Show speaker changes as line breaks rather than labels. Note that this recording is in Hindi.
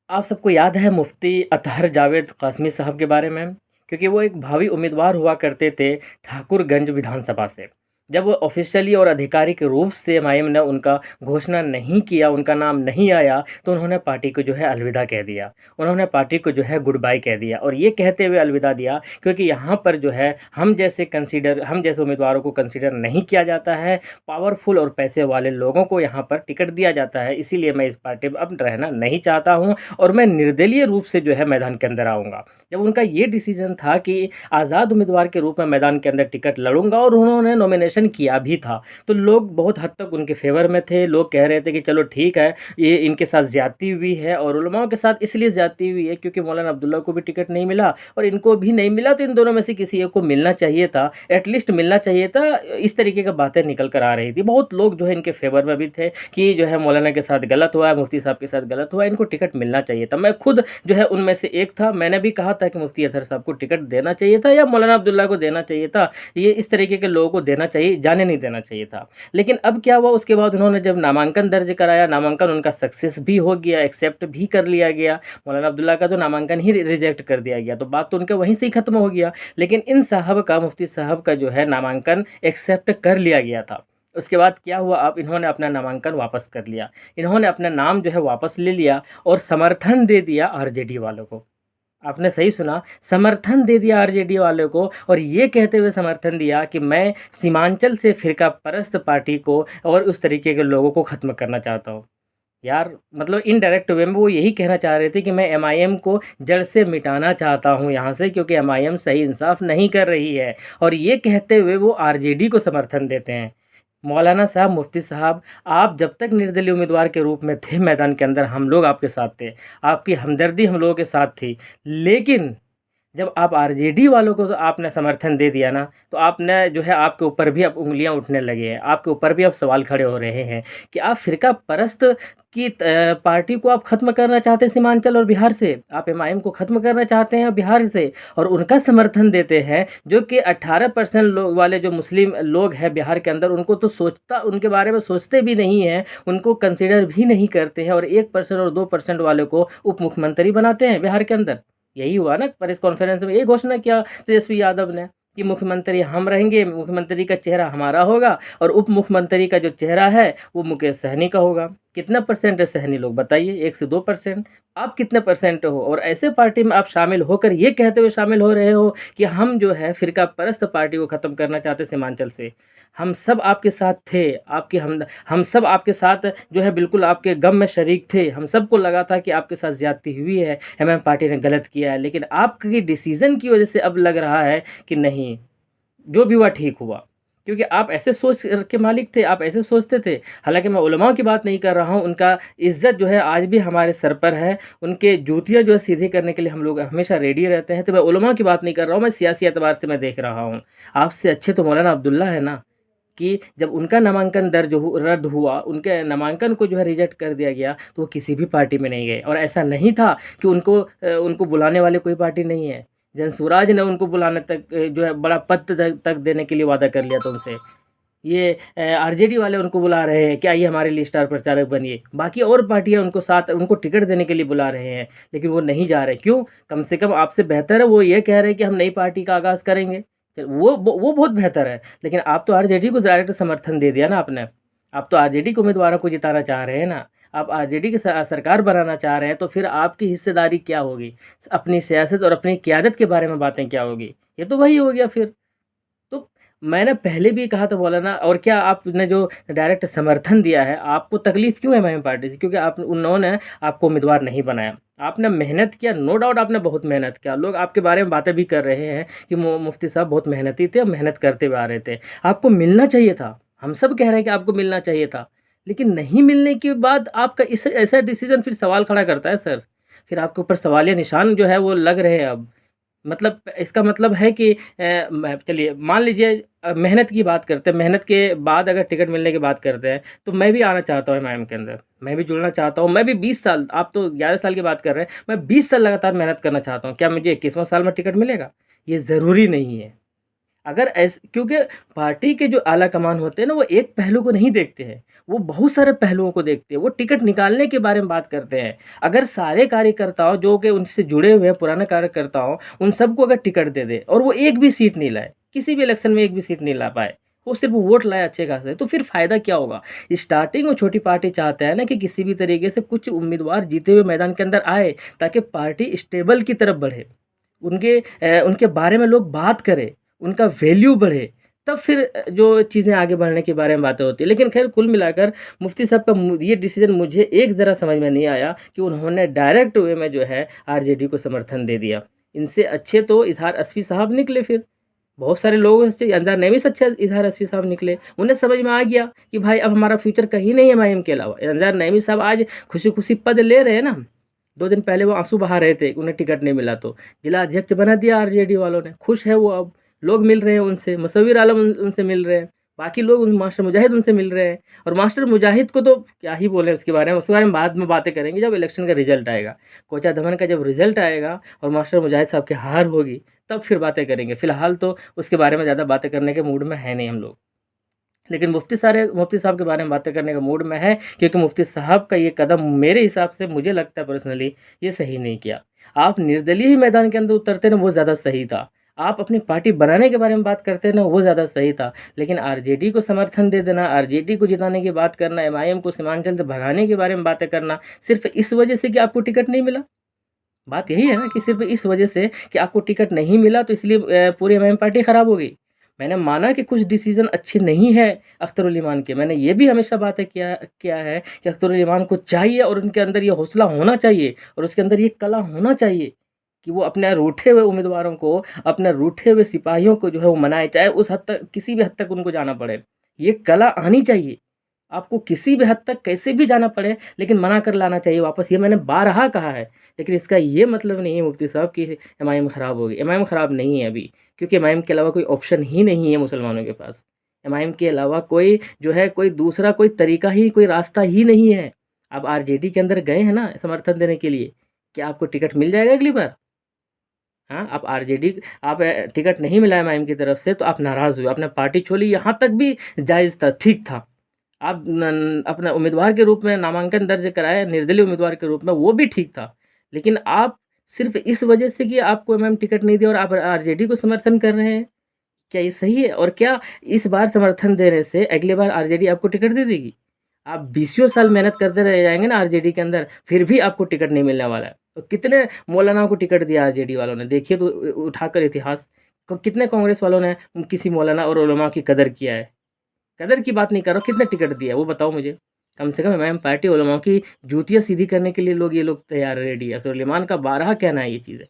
आप सबको याद है मुफ्ती अतहर जावेद कासमी साहब के बारे में? क्योंकि वो एक भावी उम्मीदवार हुआ करते थे ठाकुरगंज विधानसभा से। जब वो ऑफ़िशियली और आधिकारिक रूप से एमआईएम ने उनका घोषणा नहीं किया, उनका नाम नहीं आया, तो उन्होंने पार्टी को जो है अलविदा कह दिया। उन्होंने पार्टी को जो है गुड बाय कह दिया और ये कहते हुए अलविदा दिया क्योंकि यहाँ पर जो है हम जैसे उम्मीदवारों को कंसीडर नहीं किया जाता है, पावरफुल और पैसे वाले लोगों को यहाँ पर टिकट दिया जाता है। इसीलिए मैं इस पार्टी में अब रहना नहीं चाहता हूँ और मैं निर्दलीय रूप से जो है मैदान के अंदर आऊँगा। जब उनका ये डिसीजन था कि आज़ाद उम्मीदवार के रूप में मैदान के अंदर टिकट लड़ूंगा और उन्होंने नॉमिनेशन किया भी था, तो लोग बहुत हद तक उनके फेवर में थे। लोग कह रहे थे कि चलो ठीक है, ये इनके साथ ज़्यादती हुई है और उलमाओं के साथ इसलिए ज़्यादती हुई है क्योंकि मौलाना अब्दुल्ला को भी टिकट नहीं मिला और इनको भी नहीं मिला, तो इन दोनों में से किसी एक को मिलना चाहिए था, एटलीस्ट मिलना चाहिए था। इस तरीके की बातें निकल कर आ रही थी। बहुत लोग जो है इनके फेवर में भी थे कि जो है मौलाना के साथ गलत हुआ है, मुफ्ती साहब के साथ गलत हुआ है, इनको टिकट मिलना चाहिए था। मैं खुद जो है उनमें से एक था। मैंने भी कहा था कि मुफ्ती अतहर साहब को टिकट देना चाहिए था या मौलाना अब्दुल्ला को देना चाहिए था। ये इस तरीके के लोगों को देना चाहिए, जाने नहीं देना चाहिए था। लेकिन अब क्या हुआ, उसके बाद उन्होंने जब नामांकन दर्ज कराया, नामांकन उनका सक्सेस भी हो गया, एक्सेप्ट भी कर लिया गया। मौलाना अब्दुल्ला का तो नामांकन ही रिजेक्ट कर दिया गया, तो बात तो उनके वहीं से ही खत्म हो गया। लेकिन इन साहब का, मुफ्ती साहब का जो है नामांकन एक्सेप्ट कर लिया गया था। उसके बाद क्या हुआ, अब इन्होंने अपना नामांकन वापस कर लिया, इन्होंने अपना नाम जो है वापस ले लिया और समर्थन दे दिया आरजेडी वालों को। आपने सही सुना, समर्थन दे दिया आरजेडी वालों को और ये कहते हुए समर्थन दिया कि मैं सीमांचल से फ़िरका परस्त पार्टी को और उस तरीके के लोगों को ख़त्म करना चाहता हूँ। यार मतलब इनडायरेक्ट वे में वो यही कहना चाह रहे थे कि मैं एमआईएम को जड़ से मिटाना चाहता हूँ यहाँ से, क्योंकि एमआईएम सही इंसाफ नहीं कर रही है। और ये कहते हुए वो आरजेडी को समर्थन देते हैं। मौलाना साहब, मुफ्ती साहब, आप जब तक निर्दलीय उम्मीदवार के रूप में थे मैदान के अंदर, हम लोग आपके साथ थे, आपकी हमदर्दी हम लोगों के साथ थी। लेकिन जब आप आरजेडी वालों को तो आपने समर्थन दे दिया ना, तो आपने जो है आपके ऊपर भी अब उँगलियां उठने लगे हैं, आपके ऊपर भी अब सवाल खड़े हो रहे हैं कि आप फ़िरका परस्त की पार्टी को आप ख़त्म करना चाहते हैं सीमांचल और बिहार से, आप एमआईएम को ख़त्म करना चाहते हैं बिहार से और उनका समर्थन देते हैं, जो कि 18% लोग वाले जो मुस्लिम लोग हैं बिहार के अंदर, उनको तो उनके बारे में सोचते भी नहीं हैं, उनको कंसिडर भी नहीं करते हैं और 1% और 2% वाले को उप मुख्यमंत्री बनाते हैं बिहार के अंदर। यही हुआ ना, प्रेस कॉन्फ्रेंस में यही घोषणा किया तेजस्वी यादव ने कि मुख्यमंत्री हम रहेंगे, मुख्यमंत्री का चेहरा हमारा होगा और उप मुख्यमंत्री का जो चेहरा है वो मुकेश सहनी का होगा। कितना परसेंट है सहनी, लोग बताइए, 1 से 2%। आप कितने परसेंट हो और ऐसे पार्टी में आप शामिल होकर ये कहते हुए शामिल हो रहे हो कि हम जो है फ़िरका परस्त पार्टी को ख़त्म करना चाहते सीमांचल से। हम सब आपके साथ थे, आपकी हम सब आपके साथ जो है बिल्कुल आपके गम में शरीक थे। हम सबको लगा था कि आपके साथ ज़्यादती हुई है, एमएम पार्टी ने गलत किया है, लेकिन आपकी डिसीज़न की वजह से अब लग रहा है कि नहीं, जो भी हुआ ठीक हुआ। क्योंकि आप ऐसे सोच के मालिक थे, आप ऐसे सोचते थे। हालाँकि मैं उलमाओं की बात नहीं कर रहा हूँ, उनका इज़्ज़त जो है आज भी हमारे सर पर है, उनके जूतियाँ जो है सीधी करने के लिए हम लोग हमेशा रेडी रहते हैं। तो मैं उलमा की बात नहीं कर रहा हूँ, मैं सियासी एतबार से मैं देख रहा हूँ। आपसे अच्छे तो मौलाना अब्दुल्ला है ना, कि जब उनका नामांकन रद्द हुआ, उनके नामांकन को जो है रिजेक्ट कर दिया गया, तो वो किसी भी पार्टी में नहीं गए और ऐसा नहीं था कि उनको बुलाने वाले कोई पार्टी नहीं है। जनसुराज ने उनको बुलाने तक जो है बड़ा पद तक देने के लिए वादा कर लिया था उनसे। ये आरजेडी वाले उनको बुला रहे हैं कि आइए हमारे लिए स्टार प्रचारक बनिए। बाकी और पार्टियां उनको टिकट देने के लिए बुला रहे हैं, लेकिन वो नहीं जा रहे। क्यों? कम से कम आपसे बेहतर है वो ये कह रहे हैं कि हम नई पार्टी का आगाज़ करेंगे। तो वो बहुत बेहतर है। लेकिन आप तो आरजेडी को डायरेक्ट समर्थन दे दिया ना आपने। आप तो आरजेडी के उम्मीदवारों को जिताना चाह रहे हैं ना। आप आरजेडी की सरकार बनाना चाह रहे हैं, तो फिर आपकी हिस्सेदारी क्या होगी? अपनी सियासत और अपनी क़यादत के बारे में बातें क्या होगी? ये तो वही हो गया फिर। तो मैंने पहले भी कहा था मौलाना, और क्या आपने जो डायरेक्ट समर्थन दिया है, आपको तकलीफ़ क्यों है एमआईएम पार्टी से? क्योंकि उन्होंने आपको उम्मीदवार नहीं बनाया। आपने मेहनत किया, नो डाउट आपने बहुत मेहनत किया। लोग आपके बारे में बातें भी कर रहे हैं कि मुफ्ती साहब बहुत मेहनती थे और मेहनत करते हुए आ रहे थे। आपको मिलना चाहिए था। हम सब कह रहे हैं कि आपको मिलना चाहिए था। लेकिन नहीं मिलने के बाद आपका इस ऐसा डिसीज़न फिर सवाल खड़ा करता है सर। फिर आपके ऊपर सवालिया निशान जो है वो लग रहे हैं अब। मतलब इसका मतलब है कि चलिए मान लीजिए, मेहनत की बात करते हैं, मेहनत के बाद अगर टिकट मिलने की बात करते हैं, तो मैं भी आना चाहता हूँ एमआईएम के अंदर, मैं भी जुड़ना चाहता हूँ। मैं भी 20 साल, आप तो 11 साल की बात कर रहे हैं, मैं 20 साल लगातार मेहनत करना चाहता हूँ। क्या मुझे 21वां साल में टिकट मिलेगा? ये ज़रूरी नहीं है। अगर ऐस क्योंकि पार्टी के जो आला कमान होते हैं ना, वो एक पहलू को नहीं देखते हैं, वो बहुत सारे पहलुओं को देखते हैं। वो टिकट निकालने के बारे में बात करते हैं। अगर सारे कार्यकर्ताओं जो कि उनसे जुड़े हुए हैं, पुराने कार्यकर्ताओं, उन सबको अगर टिकट दे दे और वो एक भी सीट नहीं लाए, किसी भी इलेक्शन में एक भी सीट नहीं ला पाए, वो सिर्फ वोट लाए अच्छे खासे, तो फिर फ़ायदा क्या होगा? स्टार्टिंग में छोटी पार्टी चाहता है ना कि किसी भी तरीके से कुछ उम्मीदवार जीते हुए मैदान के अंदर आए, ताकि पार्टी स्टेबल की तरफ बढ़े। उनके बारे में लोग बात करें, उनका वैल्यू बढ़े, तब फिर जो चीज़ें आगे बढ़ने के बारे में बातें होती हैं। लेकिन खैर कुल मिलाकर मुफ्ती साहब का ये डिसीज़न मुझे एक ज़रा समझ में नहीं आया कि उन्होंने डायरेक्ट वे में जो है आरजेडी को समर्थन दे दिया। इनसे अच्छे तो इज़हार असफ़ी साहब निकले फिर। बहुत सारे लोग से अंजार नईमी से अच्छे इज़हार असफ़ी साहब निकले। उन्हें समझ में आ गया कि भाई अब हमारा फ्यूचर कहीं नहीं है एमआईएम के अलावा। अंजार नईमी साहब आज खुशी-खुशी पद ले रहे हैं ना। 2 दिन पहले वो आँसू बहा रहे थे, उन्हें टिकट नहीं मिला तो। जिला अध्यक्ष बना दिया आरजेडी वालों ने, खुश है वो अब। लोग मिल रहे हैं उनसे, मुसव्विर आलम उनसे मिल रहे हैं, बाकी लोग उन मास्टर मुजाहिद उनसे मिल रहे हैं। और मास्टर मुजाहिद को तो क्या ही बोलें उसके बारे में, उसके बारे में बाद में बातें करेंगे जब इलेक्शन का रिज़ल्ट आएगा। कोचा धवन का जब रिज़ल्ट आएगा और मास्टर मुजाहिद साहब की हार होगी, तब फिर बातें करेंगे। फ़िलहाल तो उसके बारे में ज़्यादा बातें करने के मूड में हैं नहीं हम लोग। लेकिन मुफ्ती साहब के बारे में बातें करने का मूड में है, क्योंकि मुफ्ती साहब का ये कदम मेरे हिसाब से, मुझे लगता है पर्सनली, ये सही नहीं किया। आप निर्दलीय ही मैदान के अंदर उतरते ना, वो ज़्यादा सही था। आप अपनी पार्टी बनाने के बारे में बात करते ना, वो ज़्यादा सही था। लेकिन आरजेडी को समर्थन दे देना, आरजेडी को जिताने की बात करना, एमआईएम को सीमांचल से भगाने के बारे में बातें करना, सिर्फ़ इस वजह से कि आपको टिकट नहीं मिला। बात यही है ना कि सिर्फ़ इस वजह से कि आपको टिकट नहीं मिला, तो इसलिए पूरी एमआईएम पार्टी ख़राब हो गई। मैंने माना कि कुछ डिसीज़न अच्छे नहीं हैं अख्तरुल इमान के। मैंने ये भी हमेशा बातें किया किया है कि अख्तरुल इमान को चाहिए और उनके अंदर ये हौसला होना चाहिए और उसके अंदर ये कला होना चाहिए कि वो अपने रूठे हुए उम्मीदवारों को, अपने रूठे हुए सिपाहियों को जो है वो मनाए, चाहे उस हद तक, किसी भी हद तक उनको जाना पड़े। ये कला आनी चाहिए। आपको किसी भी हद तक कैसे भी जाना पड़े, लेकिन मना कर लाना चाहिए वापस। ये मैंने बारहा कहा है। लेकिन इसका ये मतलब नहीं है मुफ्ती साहब कि एमआईएम ख़राब हो गई। एमआईएम ख़राब नहीं है अभी, क्योंकि एमआईएम के अलावा कोई ऑप्शन ही नहीं है मुसलमानों के पास। एमआईएम के अलावा कोई जो है, कोई दूसरा कोई तरीका ही, कोई रास्ता ही नहीं है। आप आरजेडी के अंदर गए हैं ना समर्थन देने के लिए, क्या आपको टिकट मिल जाएगा अगली बार? हाँ, आप आरजेडी, आप टिकट नहीं मिला एमआईएम की तरफ से तो आप नाराज़ हुए, आपने पार्टी छोड़ी, यहाँ तक भी जायज़ था, ठीक था। आप अपना उम्मीदवार के रूप में नामांकन दर्ज कराए, निर्दलीय उम्मीदवार के रूप में, वो भी ठीक था। लेकिन आप सिर्फ़ इस वजह से कि आपको एमआईएम टिकट नहीं दिया और आप आरजेडी को समर्थन कर रहे हैं, क्या ये सही है? और क्या इस बार समर्थन देने से अगली बार आरजेडी आपको टिकट दे देगी? आप बीसियों साल मेहनत करते रह जाएँगे ना आरजेडी के अंदर, फिर भी आपको टिकट नहीं मिलने वाला है। तो कितने मौलानाओं को टिकट दिया आरजेडी वालों ने, देखिए तो उठाकर इतिहास। कितने कांग्रेस वालों ने किसी मौलाना और उलमा की कदर किया है? कदर की बात नहीं कर रहा हूँ, कितने टिकट दिया है वो बताओ मुझे। कम से कम इमाम पार्टी उलमा की जूतियाँ सीधी करने के लिए ये लोग तैयार रेडी है। सुलेमान का बारहा कहना है ये चीज़ है।